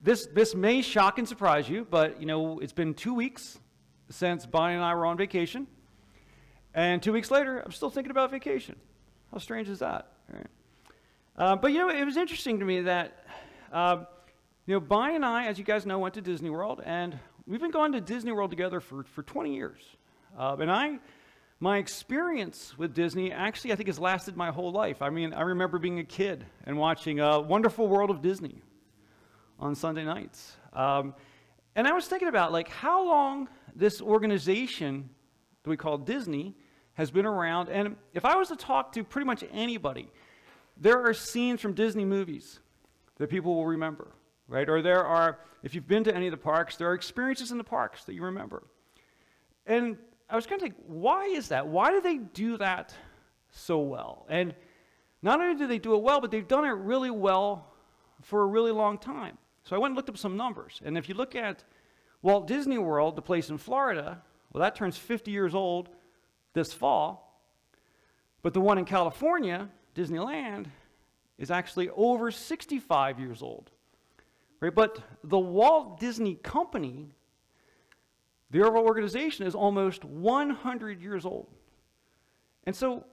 This may shock and surprise you, but it's been 2 weeks since Bonnie and I were on vacation, and 2 weeks later, I'm still thinking about vacation. How strange is that? Right? But it was interesting to me that Bonnie and I, as you guys know, went to Disney World, and we've been going to Disney World together for 20 years. My experience with Disney actually, I think, has lasted my whole life. I mean, I remember being a kid and watching Wonderful World of Disney on Sunday nights. And I was thinking about, how long this organization that we call Disney has been around. And if I was to talk to pretty much anybody, there are scenes from Disney movies that people will remember, right? Or there are, if you've been to any of the parks, there are experiences in the parks that you remember. And I was kind of thinking, why is that? Why do they do that so well? And not only do they do it well, but they've done it really well for a really long time. So I went and looked up some numbers. And if you look at Walt Disney World, the place in Florida, well, that turns 50 years old this fall. But the one in California, Disneyland, is actually over 65 years old. Right? But the Walt Disney Company, the overall organization, is almost 100 years old. And so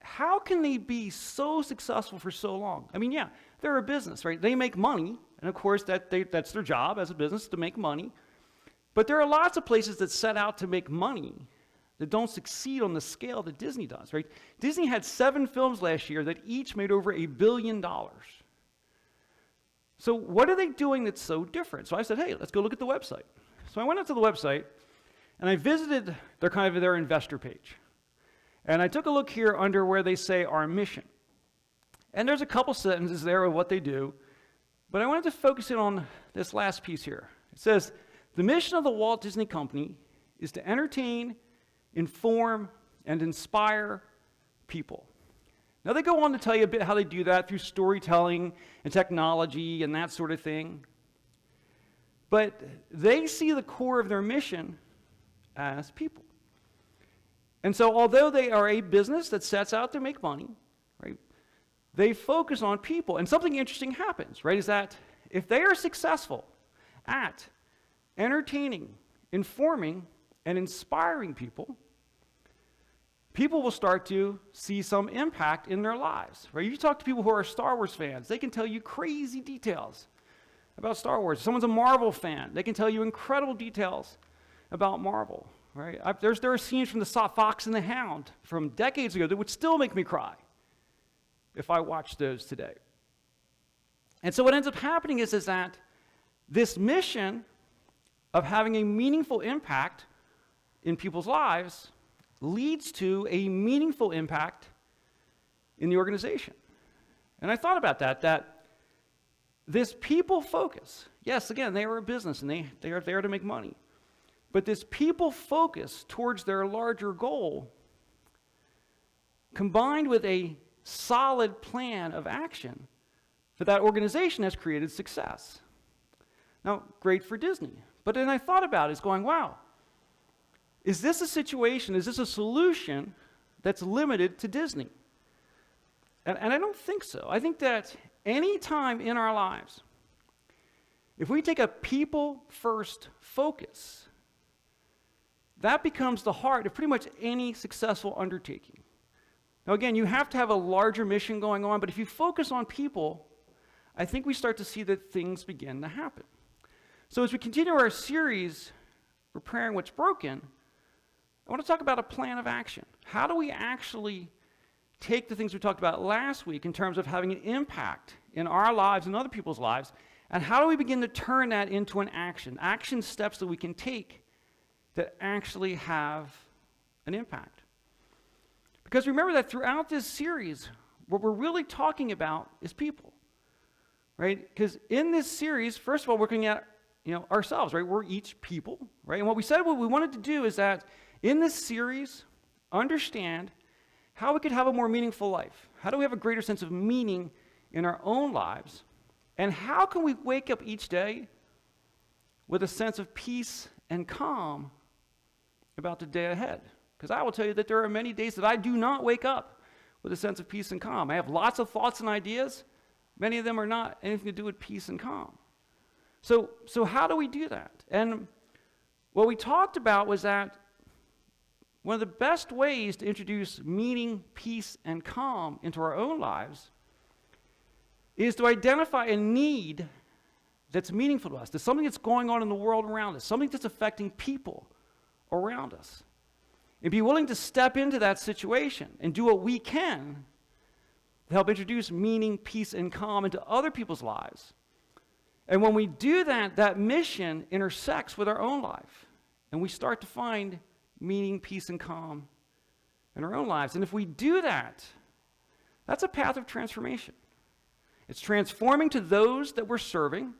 how can they be so successful for so long? I mean, yeah, they're a business, right? They make money, and of course that's their job as a business, to make money. But there are lots of places that set out to make money that don't succeed on the scale that Disney does, right? Disney had 7 films last year that each made over $1 billion. So what are they doing that's so different? So I said, hey, let's go look at the website. So I went up to the website, and I visited their investor page. And I took a look here under where they say our mission. And there's a couple sentences there of what they do, but I wanted to focus in on this last piece here. It says, the mission of the Walt Disney Company is to entertain, inform, and inspire people. Now they go on to tell you a bit how they do that through storytelling and technology and that sort of thing. But they see the core of their mission as people. And so although they are a business that sets out to make money, right, they focus on people. And something interesting happens, right, is that if they are successful at entertaining, informing, and inspiring people, people will start to see some impact in their lives, right? You talk to people who are Star Wars fans, they can tell you crazy details about Star Wars. If someone's a Marvel fan, they can tell you incredible details about Marvel, right? There are scenes from the Fox and the Hound from decades ago that would still make me cry if I watched those today. And so what ends up happening is that this mission of having a meaningful impact in people's lives leads to a meaningful impact in the organization. And I thought about that this people focus, yes, again, they are a business and they are there to make money, but this people focus towards their larger goal, combined with a solid plan of action for that organization, has created success. Now, great for Disney. But then I thought about it, going, wow, is this a situation, is this a solution that's limited to Disney? And I don't think so. I think that any time in our lives, if we take a people-first focus, that becomes the heart of pretty much any successful undertaking. Now again, you have to have a larger mission going on, but if you focus on people, I think we start to see that things begin to happen. So as we continue our series, Repairing What's Broken, I want to talk about a plan of action. How do we actually take the things we talked about last week in terms of having an impact in our lives and other people's lives, and how do we begin to turn that into an action steps that we can take that actually have an impact? Because remember that throughout this series, what we're really talking about is people, right? Because in this series, first of all, we're looking at ourselves, right? We're each people, right? And what we wanted to do is that in this series, understand how we could have a more meaningful life. How do we have a greater sense of meaning in our own lives? And how can we wake up each day with a sense of peace and calm about the day ahead? Because I will tell you that there are many days that I do not wake up with a sense of peace and calm. I have lots of thoughts and ideas. Many of them are not anything to do with peace and calm. So how do we do that? And what we talked about was that one of the best ways to introduce meaning, peace, and calm into our own lives is to identify a need that's meaningful to us. There's something that's going on in the world around us, something that's affecting people around us. And be willing to step into that situation and do what we can to help introduce meaning, peace, and calm into other people's lives. And when we do that, that mission intersects with our own life. And we start to find meaning, peace, and calm in our own lives. And if we do that, that's a path of transformation. It's transforming to those that we're serving,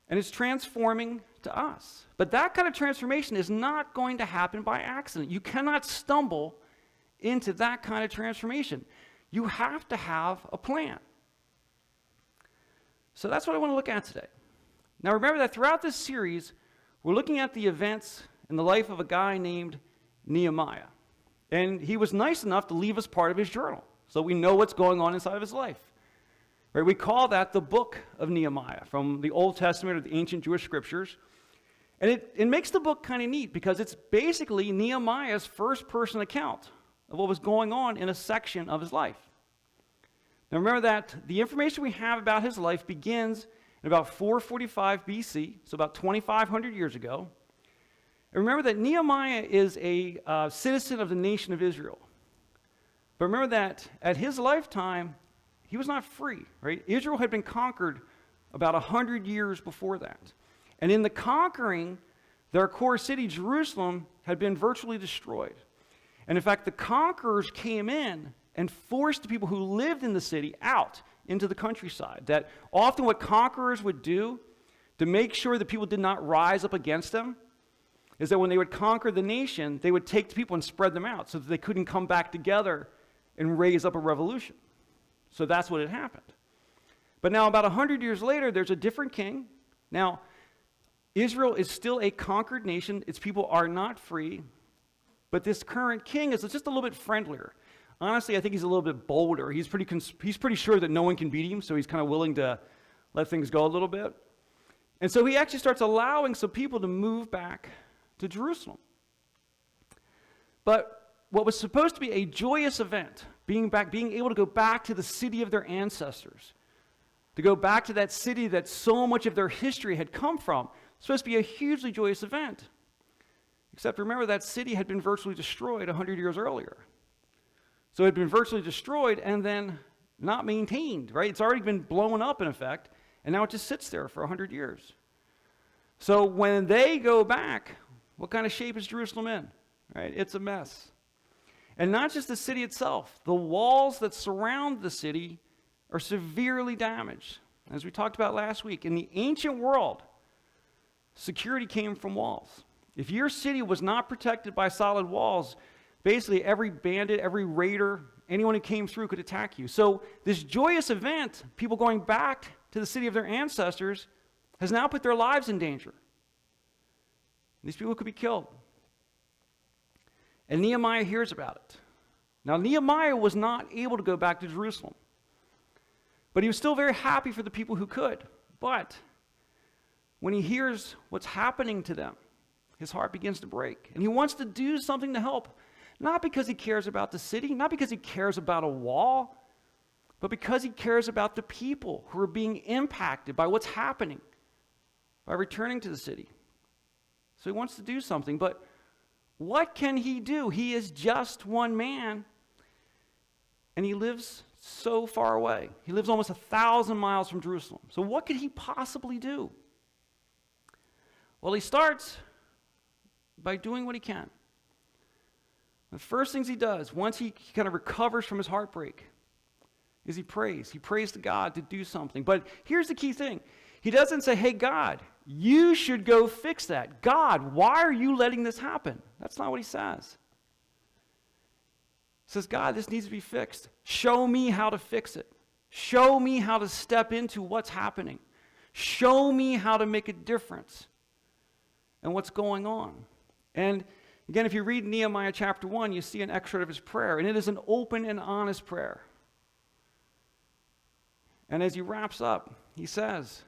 and it's transforming to us. But that kind of transformation is not going to happen by accident. You cannot stumble into that kind of transformation. You have to have a plan. So that's what I want to look at today. Now remember that throughout this series, we're looking at the events in the life of a guy named Nehemiah. And he was nice enough to leave us part of his journal, so we know what's going on inside of his life. Right? We call that the book of Nehemiah, from the Old Testament or the ancient Jewish scriptures. And it makes the book kind of neat because it's basically Nehemiah's first-person account of what was going on in a section of his life. Now remember that the information we have about his life begins in about 445 BC, so about 2,500 years ago. And remember that Nehemiah is a citizen of the nation of Israel. But remember that at his lifetime, he was not free, right? Israel had been conquered about 100 years before that. And in the conquering, their core city, Jerusalem, had been virtually destroyed. And in fact, the conquerors came in and forced the people who lived in the city out into the countryside. That often what conquerors would do to make sure that people did not rise up against them is that when they would conquer the nation, they would take the people and spread them out so that they couldn't come back together and raise up a revolution. So that's what had happened. But now about 100 years later, there's a different king. Now, Israel is still a conquered nation. Its people are not free. But this current king is just a little bit friendlier. Honestly, I think he's a little bit bolder. He's pretty sure that no one can beat him, so he's kind of willing to let things go a little bit. And so he actually starts allowing some people to move back to Jerusalem. But what was supposed to be a joyous event, being able to go back to the city of their ancestors, to go back to that city that so much of their history had come from, was supposed to be a hugely joyous event. Except remember, that city had been virtually destroyed 100 years earlier. So it had been virtually destroyed and then not maintained, right? It's already been blown up, in effect, and now it just sits there for 100 years. So when they go back, what kind of shape is Jerusalem in? Right? It's a mess. And not just the city itself. The walls that surround the city are severely damaged. As we talked about last week, in the ancient world, security came from walls. If your city was not protected by solid walls, basically every bandit, every raider, anyone who came through could attack you. So this joyous event, people going back to the city of their ancestors, has now put their lives in danger. These people could be killed. And Nehemiah hears about it. Now, Nehemiah was not able to go back to Jerusalem, but he was still very happy for the people who could. But when he hears what's happening to them, his heart begins to break. And he wants to do something to help, not because he cares about the city, not because he cares about a wall, but because he cares about the people who are being impacted by what's happening by returning to the city. So he wants to do something, but what can he do? He is just one man, and he lives so far away. He lives almost 1,000 miles from Jerusalem. So what could he possibly do? Well, he starts by doing what he can. The first things he does, once he kind of recovers from his heartbreak, is he prays. He prays to God to do something. But here's the key thing. He doesn't say, hey, God, you should go fix that. God, why are you letting this happen? That's not what he says. He says, God, this needs to be fixed. Show me how to fix it. Show me how to step into what's happening. Show me how to make a difference in what's going on. And again, if you read Nehemiah chapter 1, you see an excerpt of his prayer, and it is an open and honest prayer. And as he wraps up, he says,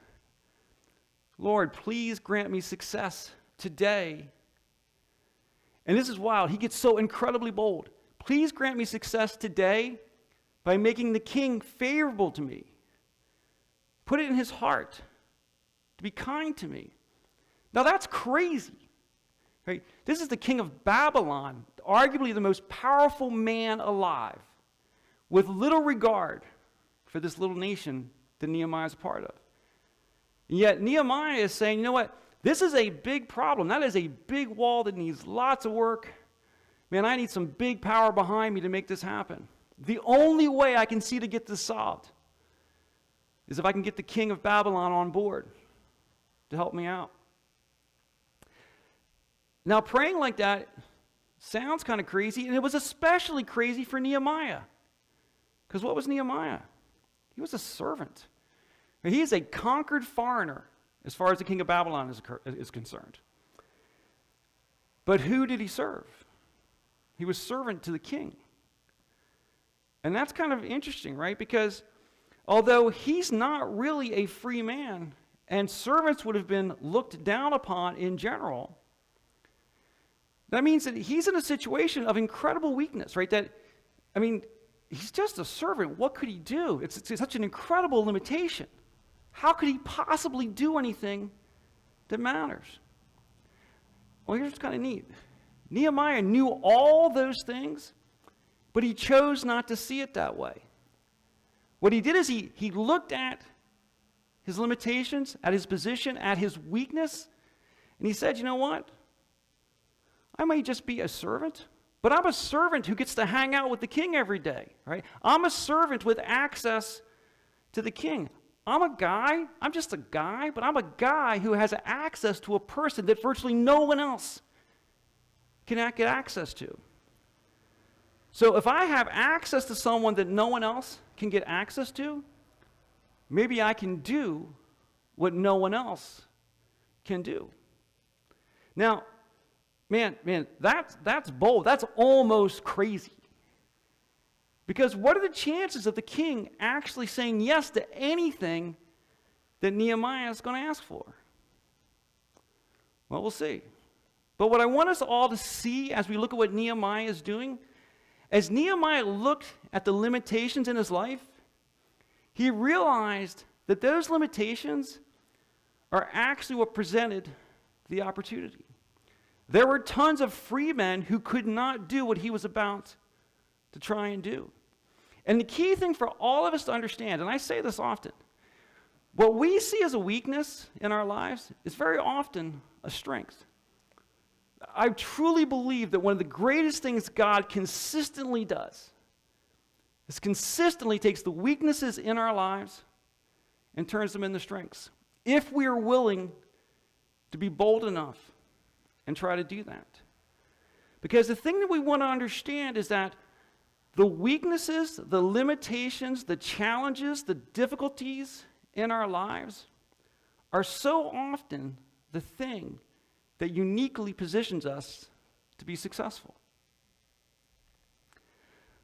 Lord, please grant me success today. And this is wild. He gets so incredibly bold. Please grant me success today by making the king favorable to me. Put it in his heart to be kind to me. Now that's crazy. Right? This is the king of Babylon, arguably the most powerful man alive, with little regard for this little nation that Nehemiah is a part of. And yet Nehemiah is saying, you know what? This is a big problem. That is a big wall that needs lots of work. Man, I need some big power behind me to make this happen. The only way I can see to get this solved is if I can get the king of Babylon on board to help me out. Now, praying like that sounds kind of crazy, and it was especially crazy for Nehemiah. Because what was Nehemiah? He was a servant. He is a conquered foreigner as far as the king of Babylon is concerned. But who did he serve? He was servant to the king. And that's kind of interesting, right? Because although he's not really a free man, and servants would have been looked down upon in general, that means that he's in a situation of incredible weakness, right? He's just a servant. What could he do? It's such an incredible limitation. How could he possibly do anything that matters? Well, here's what's kind of neat. Nehemiah knew all those things, but he chose not to see it that way. What he did is he looked at his limitations, at his position, at his weakness, and he said, you know what? I may just be a servant, but I'm a servant who gets to hang out with the king every day, right? I'm a servant with access to the king. I'm just a guy, but I'm a guy who has access to a person that virtually no one else can get access to. So if I have access to someone that no one else can get access to, maybe I can do what no one else can do. Now, man, that's bold. That's almost crazy. Because what are the chances of the king actually saying yes to anything that Nehemiah is going to ask for? Well, we'll see. But what I want us all to see as we look at what Nehemiah is doing, as Nehemiah looked at the limitations in his life, he realized that those limitations are actually what presented the opportunity. There were tons of free men who could not do what he was about to try and do. And the key thing for all of us to understand, and I say this often, what we see as a weakness in our lives is very often a strength. I truly believe that one of the greatest things God consistently does is consistently takes the weaknesses in our lives and turns them into strengths, if we are willing to be bold enough and try to do that. Because the thing that we want to understand is that the weaknesses, the limitations, the challenges, the difficulties in our lives are so often the thing that uniquely positions us to be successful.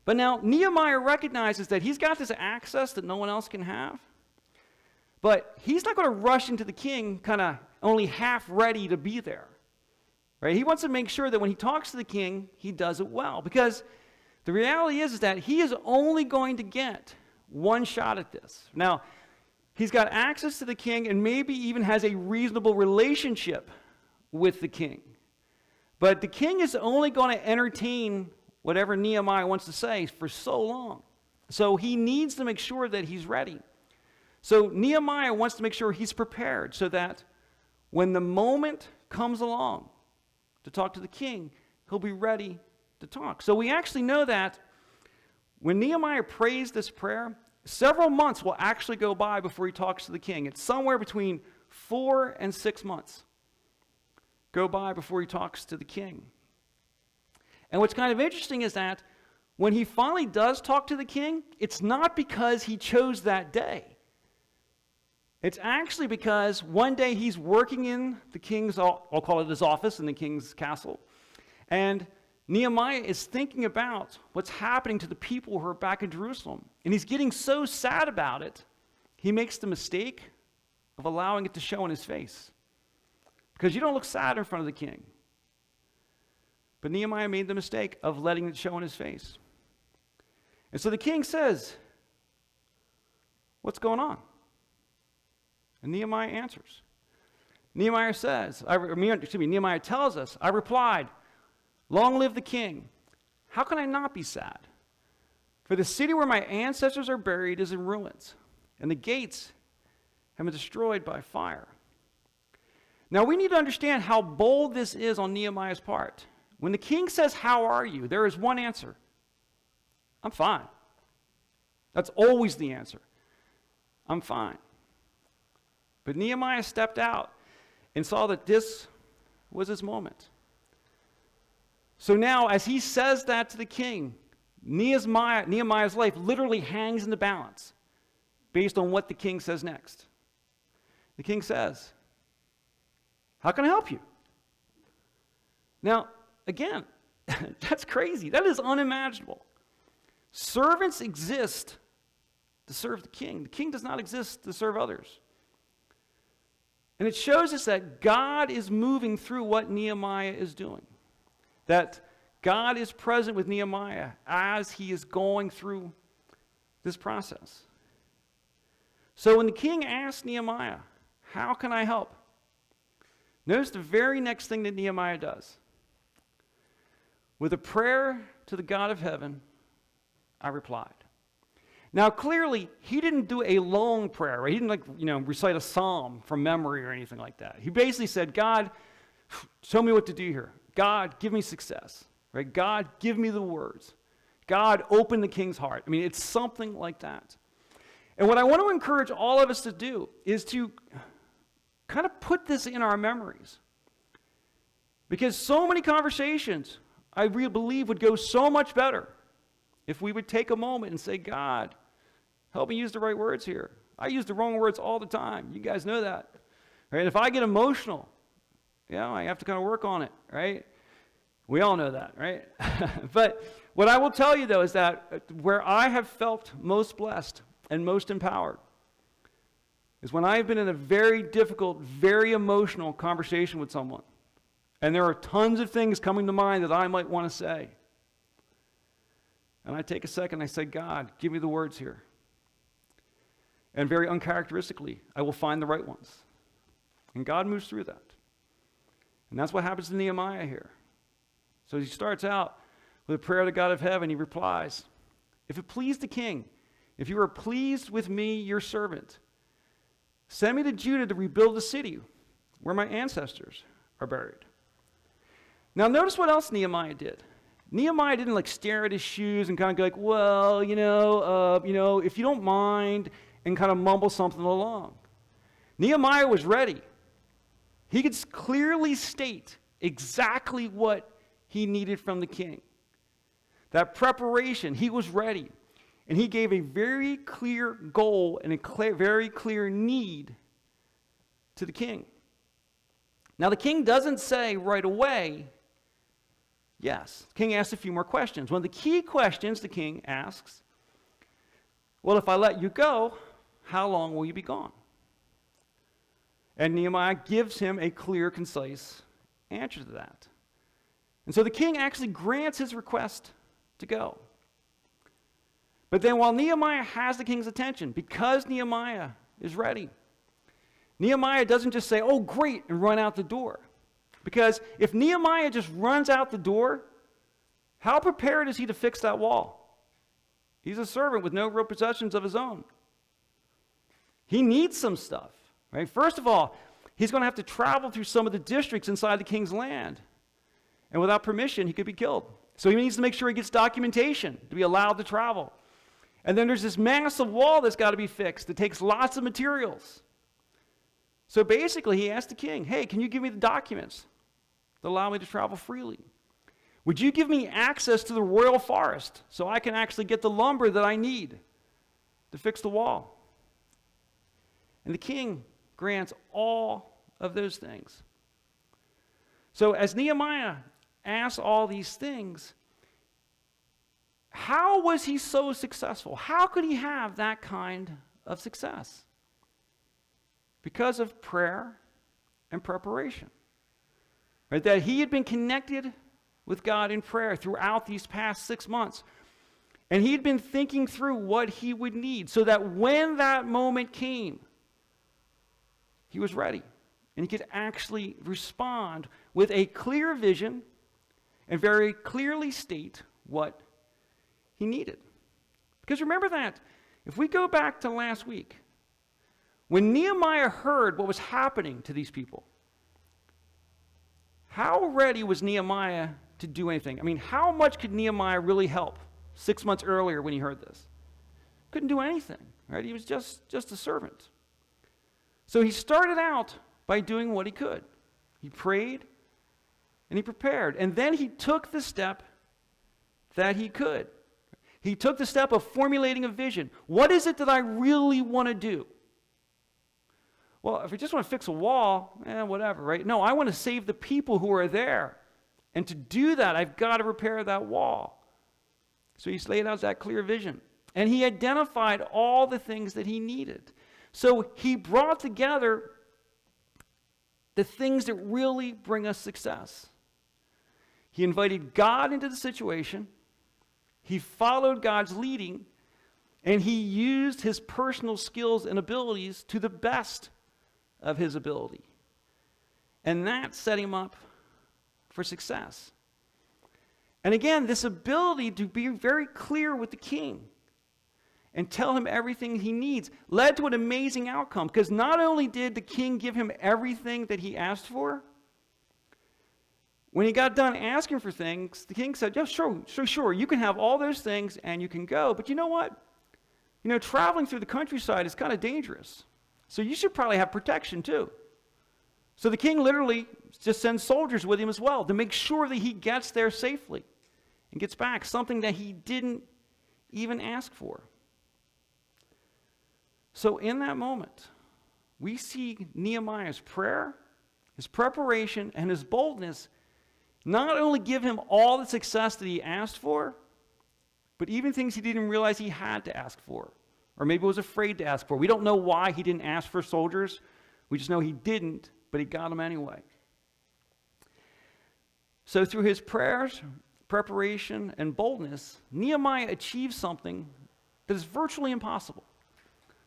But now Nehemiah recognizes that he's got this access that no one else can have, but he's not going to rush into the king kind of only half ready to be there. Right? He wants to make sure that when he talks to the king, he does it well, because the reality is that he is only going to get one shot at this. Now, he's got access to the king and maybe even has a reasonable relationship with the king. But the king is only going to entertain whatever Nehemiah wants to say for so long. So he needs to make sure that he's ready. So Nehemiah wants to make sure he's prepared so that when the moment comes along to talk to the king, he'll be ready to talk. So we actually know that when Nehemiah prays this prayer, several months will actually go by before he talks to the king. It's somewhere between 4 and 6 months go by before he talks to the king. And what's kind of interesting is that when he finally does talk to the king, it's not because he chose that day. It's actually because one day he's working in the king's, I'll call it his office in the king's castle, and Nehemiah is thinking about what's happening to the people who are back in Jerusalem. And he's getting so sad about it, he makes the mistake of allowing it to show in his face. Because you don't look sad in front of the king. But Nehemiah made the mistake of letting it show in his face. And so the king says, "What's going on?" And Nehemiah answers. Nehemiah tells us, "I replied, 'Long live the king. How can I not be sad? For the city where my ancestors are buried is in ruins, and the gates have been destroyed by fire.'" Now we need to understand how bold this is on Nehemiah's part. When the king says, "How are you?" there is one answer: "I'm fine." That's always the answer. I'm fine. But Nehemiah stepped out and saw that this was his moment. So now, as he says that to the king, Nehemiah's life literally hangs in the balance based on what the king says next. The king says, "How can I help you?" Now, again, that's crazy. That is unimaginable. Servants exist to serve the king. The king does not exist to serve others. And it shows us that God is moving through what Nehemiah is doing. That God is present with Nehemiah as he is going through this process. So when the king asked Nehemiah, "How can I help?" notice the very next thing that Nehemiah does. "With a prayer to the God of heaven, I replied." Now, clearly, he didn't do a long prayer, right? He didn't recite a psalm from memory or anything like that. He basically said, "God, show me what to do here. God, give me success." Right? "God, give me the words. God, open the king's heart." I mean, it's something like that. And what I want to encourage all of us to do is to kind of put this in our memories. Because so many conversations, I really believe, would go so much better if we would take a moment and say, "God, help me use the right words here. I use the wrong words all the time. You guys know that." Right? If I get emotional, I have to kind of work on it, right? We all know that, right? But what I will tell you, though, is that where I have felt most blessed and most empowered is when I've been in a very difficult, very emotional conversation with someone, and there are tons of things coming to mind that I might want to say. And I take a second, I say, "God, give me the words here." And very uncharacteristically, I will find the right ones. And God moves through that. And that's what happens to Nehemiah here. So he starts out with a prayer to God of heaven. He replies, "If it please the king, if you are pleased with me, your servant, send me to Judah to rebuild the city where my ancestors are buried." Now notice what else Nehemiah did. Nehemiah didn't stare at his shoes and kind of go like, "Well, if you don't mind," and kind of mumble something along. Nehemiah was ready. He could clearly state exactly what he needed from the king. That preparation, he was ready. And he gave a very clear goal and a very clear need to the king. Now the king doesn't say right away, yes. The king asks a few more questions. One of the key questions the king asks, "Well, if I let you go, how long will you be gone?" And Nehemiah gives him a clear, concise answer to that. And so the king actually grants his request to go. But then while Nehemiah has the king's attention, because Nehemiah is ready, Nehemiah doesn't just say, "Oh, great," and run out the door. Because if Nehemiah just runs out the door, how prepared is he to fix that wall? He's a servant with no real possessions of his own. He needs some stuff, right? First of all, he's going to have to travel through some of the districts inside the king's land. And without permission, he could be killed. So he needs to make sure he gets documentation to be allowed to travel. And then there's this massive wall that's got to be fixed that takes lots of materials. So basically, he asked the king, "Hey, can you give me the documents that allow me to travel freely? Would you give me access to the royal forest so I can actually get the lumber that I need to fix the wall?" And the king grants all of those things. So as Nehemiah asks all these things, how was he so successful? How could he have that kind of success? Because of prayer and preparation. Right? That he had been connected with God in prayer throughout these past 6 months. And he'd been thinking through what he would need so that when that moment came, he was ready. And he could actually respond with a clear vision and very clearly state what he needed. Because remember that, if we go back to last week, when Nehemiah heard what was happening to these people, how ready was Nehemiah to do anything? I mean, how much could Nehemiah really help 6 months earlier when he heard this? Couldn't do anything, right? He was just a servant. So he started out by doing what he could. He prayed and he prepared. And then he took the step that he could. He took the step of formulating a vision. What is it that I really want to do? Well, if I just want to fix a wall, whatever, right? No, I want to save the people who are there. And to do that, I've got to repair that wall. So he laid out that clear vision. And he identified all the things that he needed. So he brought together the things that really bring us success. He invited God into the situation. He followed God's leading. And he used his personal skills and abilities to the best of his ability. And that set him up for success. And again, this ability to be very clear with the king and tell him everything he needs led to an amazing outcome, because not only did the king give him everything that he asked for, when he got done asking for things, the king said, yeah, sure, you can have all those things and you can go, but you know what? Traveling through the countryside is kind of dangerous. So you should probably have protection too. So the king literally just sends soldiers with him as well to make sure that he gets there safely and gets back, something that he didn't even ask for. So in that moment, we see Nehemiah's prayer, his preparation, and his boldness not only give him all the success that he asked for, but even things he didn't realize he had to ask for, or maybe was afraid to ask for. We don't know why he didn't ask for soldiers. We just know he didn't, but he got them anyway. So through his prayers, preparation, and boldness, Nehemiah achieved something that is virtually impossible.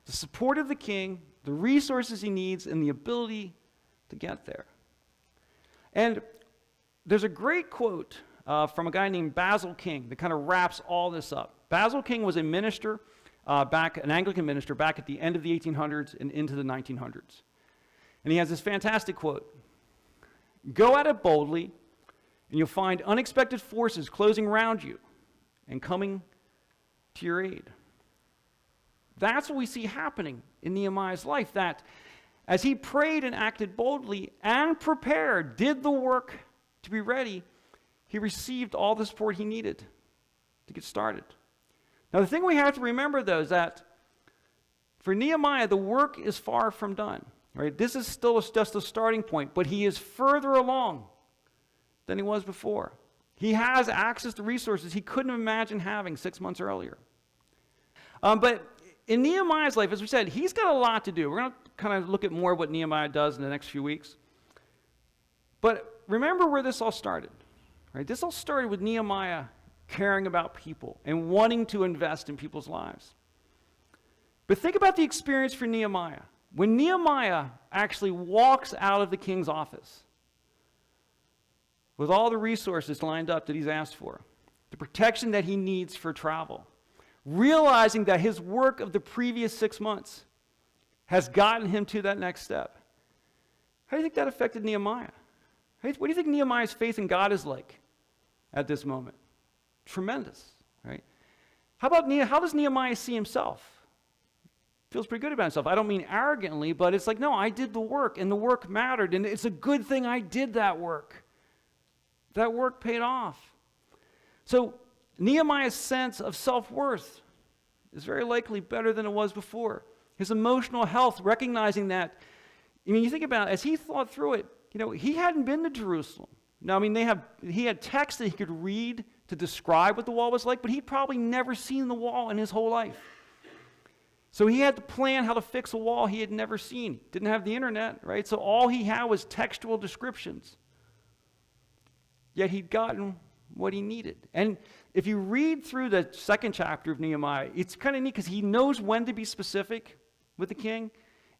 The support of the king, the resources he needs, and the ability to get there. And there's a great quote from a guy named Basil King that kind of wraps all this up. Basil King was a minister, an Anglican minister, back at the end of the 1800s and into the 1900s. And he has this fantastic quote: "Go at it boldly, and you'll find unexpected forces closing around you and coming to your aid." That's what we see happening in Nehemiah's life, that as he prayed and acted boldly and prepared, did the work to be ready, he received all the support he needed to get started. Now, the thing we have to remember, though, is that for Nehemiah, the work is far from done. Right? This is still just a starting point, but he is further along than he was before. He has access to resources he couldn't imagine having 6 months earlier. But in Nehemiah's life, as we said, he's got a lot to do. We're going to kind of look at more of what Nehemiah does in the next few weeks. But remember where this all started. Right? This all started with Nehemiah caring about people and wanting to invest in people's lives. But think about the experience for Nehemiah. When Nehemiah actually walks out of the king's office with all the resources lined up that he's asked for, the protection that he needs for travel, realizing that his work of the previous 6 months has gotten him to that next step, how do you think that affected Nehemiah? What do you think Nehemiah's faith in God is like at this moment? Tremendous, right? How does Nehemiah see himself? Feels pretty good about himself. I don't mean arrogantly, but it's like, no, I did the work, and the work mattered, and it's a good thing I did that work. That work paid off. So Nehemiah's sense of self-worth is very likely better than it was before. His emotional health, recognizing that, you think about it, as he thought through it, he hadn't been to Jerusalem. Now, he had text that he could read to describe what the wall was like, but he'd probably never seen the wall in his whole life. So he had to plan how to fix a wall he had never seen. Didn't have the internet, right? So all he had was textual descriptions. Yet he'd gotten what he needed. And if you read through the second chapter of Nehemiah, it's kind of neat because he knows when to be specific with the king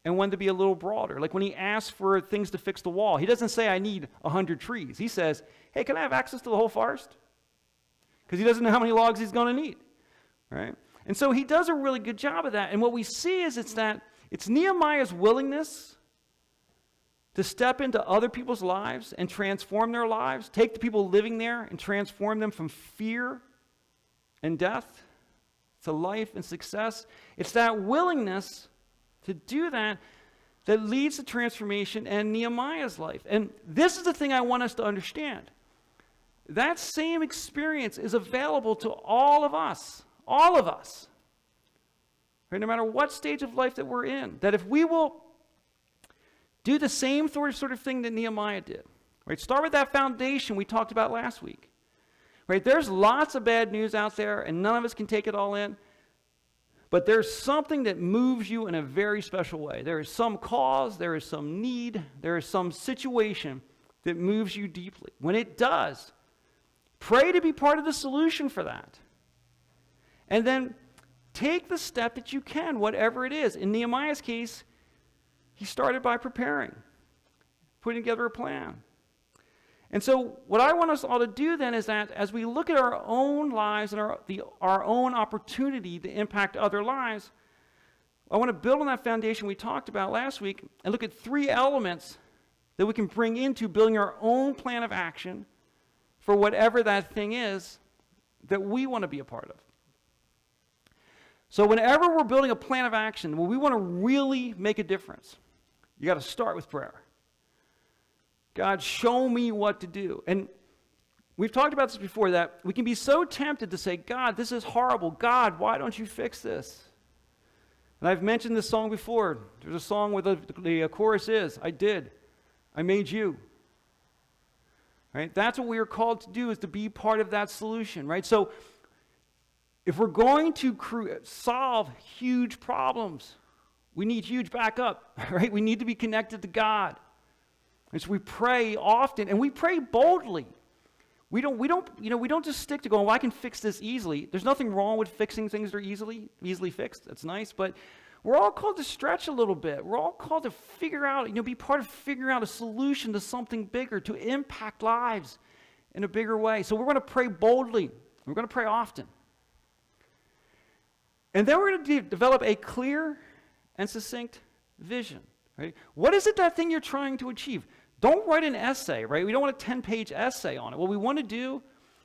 and when to be a little broader. Like when he asks for things to fix the wall, he doesn't say, I need 100 trees. He says, hey, can I have access to the whole forest? Because he doesn't know how many logs he's going to need, right? And so he does a really good job of that. And what we see is it's Nehemiah's willingness to step into other people's lives and transform their lives, take the people living there and transform them from fear and death to life and success. It's that willingness to do that that leads to transformation in Nehemiah's life. And this is the thing I want us to understand. That same experience is available to all of us, right? No matter what stage of life that we're in, that if we will do the same sort of thing that Nehemiah did, right? Start with that foundation we talked about last week, right? There's lots of bad news out there, and none of us can take it all in. But there's something that moves you in a very special way. There is some cause, there is some need, there is some situation that moves you deeply. When it does, pray to be part of the solution for that. And then take the step that you can, whatever it is. In Nehemiah's case, he started by preparing, putting together a plan. And so what I want us all to do then is that as we look at our own lives and our own opportunity to impact other lives, I want to build on that foundation we talked about last week and look at 3 elements that we can bring into building our own plan of action for whatever that thing is that we want to be a part of. So whenever we're building a plan of action, when we want to really make a difference, you got to start with prayer. God, show me what to do. And we've talked about this before, that we can be so tempted to say, God, this is horrible. God, why don't you fix this? And I've mentioned this song before. There's a song where the chorus is, I did. I made you. Right? That's what we are called to do, is to be part of that solution. Right? So if we're going to solve huge problems, we need huge backup. Right? We need to be connected to God. And so we pray often, and we pray boldly. We don't just stick to going, well, I can fix this easily. There's nothing wrong with fixing things that are easily fixed. That's nice, but we're all called to stretch a little bit. We're all called to figure out, be part of figuring out a solution to something bigger, to impact lives in a bigger way. So we're going to pray boldly. We're going to pray often. And then we're going to develop a clear and succinct vision. Right? What is it, that thing you're trying to achieve? Don't write an essay, right? We don't want a 10-page essay on it. What we want to do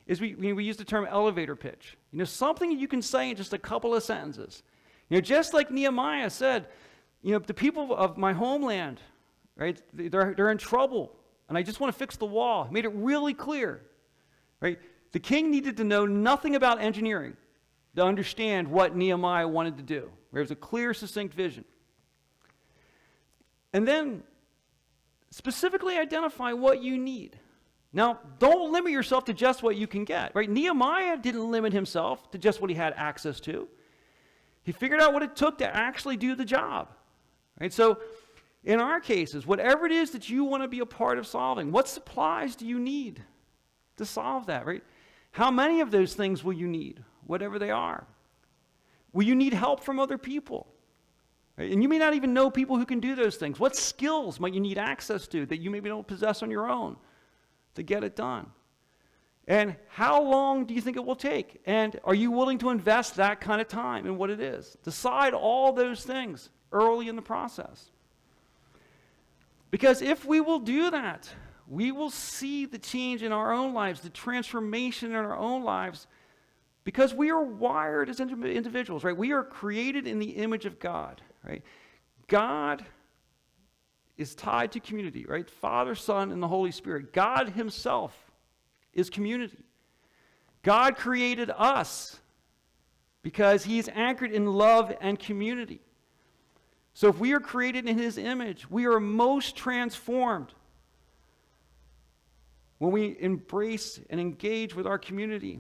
is we use the term elevator pitch. Something you can say in just a couple of sentences. Just like Nehemiah said, the people of my homeland, right? They're in trouble, and I just want to fix the wall. He made it really clear, right? The king needed to know nothing about engineering to understand what Nehemiah wanted to do. There was a clear, succinct vision. And then specifically identify what you need. Now, don't limit yourself to just what you can get, right? Nehemiah didn't limit himself to just what he had access to. He figured out what it took to actually do the job, right? So in our cases, whatever it is that you want to be a part of solving, what supplies do you need to solve that, right? How many of those things will you need, whatever they are? Will you need help from other people? And you may not even know people who can do those things. What skills might you need access to that you maybe don't possess on your own to get it done? And how long do you think it will take? And are you willing to invest that kind of time in what it is? Decide all those things early in the process. Because if we will do that, we will see the change in our own lives, the transformation in our own lives, because we are wired as individuals, right? We are created in the image of God. Right? God is tied to community, right? Father, Son, and the Holy Spirit. God himself is community. God created us because he's anchored in love and community. So if we are created in his image, we are most transformed when we embrace and engage with our community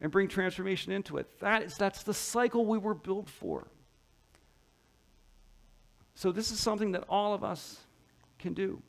and bring transformation into it. That's the cycle we were built for. So this is something that all of us can do.